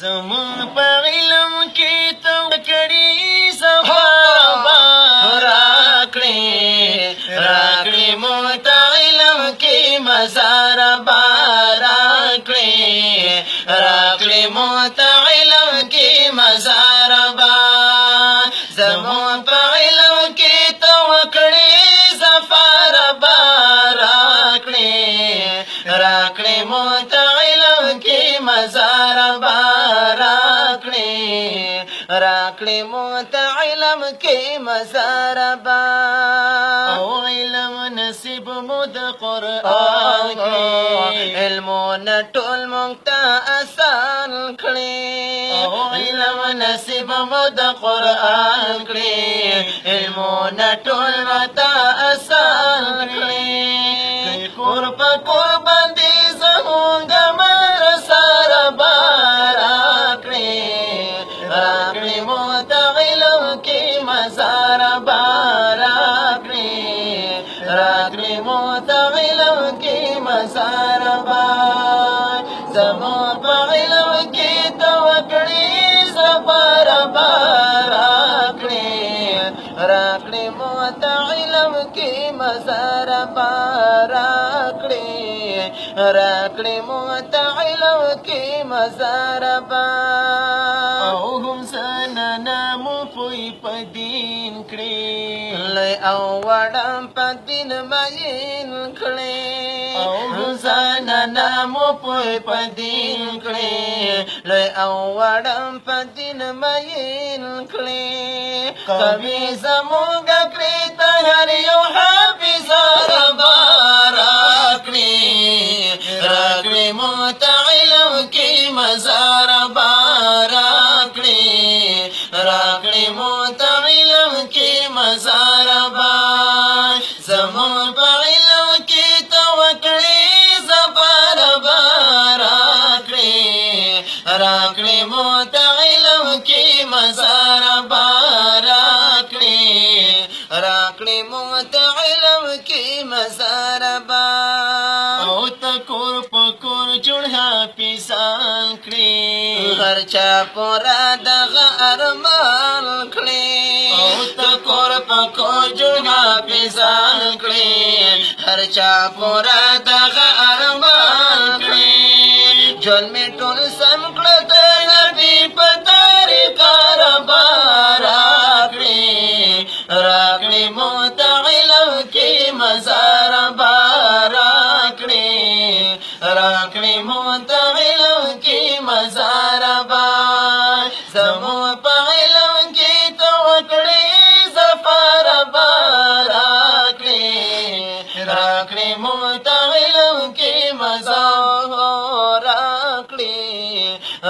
زمون په علم کې ته کړي سبا راکړې مو ته علم کې مزار راکړې مو ته علم کې مزار زمون په علم کې ته وکړي سفر راکړې مو ته علم کې مزار راکړې مو ته علم کې مزار او علم نصیب مو د قرآن کې علمونه ټول موږ ته آسان کړي او علم نصیب مو د قرآن کړي علمونه ټول موږ ته آسان کړي کور په کور باندې زموږ مدرسه راکړې مو ته علم کې مزار راکړې مو ته علم کې مزار زموږ په علم کې ته وکړي سفر راکړې مو ته علم کې مزار راکړې مو ته علم کې مزار او هم زنانا مو پوی په دین کړي لوی او وړم په دین مین کړي او هم زنانا مو پوی په دین کړي لوی او وړم په دین مین کړي کوي زموږ کړي ته هر یو حافظ راکړې مو ته علم کې مزار راکړې مو ته علم کې مزار زموږ په علم کې ته وکړي سفر راکړې مو ته علم کې مزار راکړې مو ته علم کې مزار او ته کور په کور جوړ حافظان کړي هر چا پورا دغه ارمان کړي او ته کور په کور جوړ حافظان کړي هر چا پورا دغه ارمان کړي جون می ټول سم کړه د نبی په طریقه راکړې مو ته علم کې مزار راکړې مو ته علم کې مزار زموږ په علم کې ته وکړي سفر راکړې مو ته علم کې مزار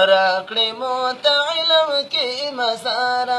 راکړې مو ته علم کې مزار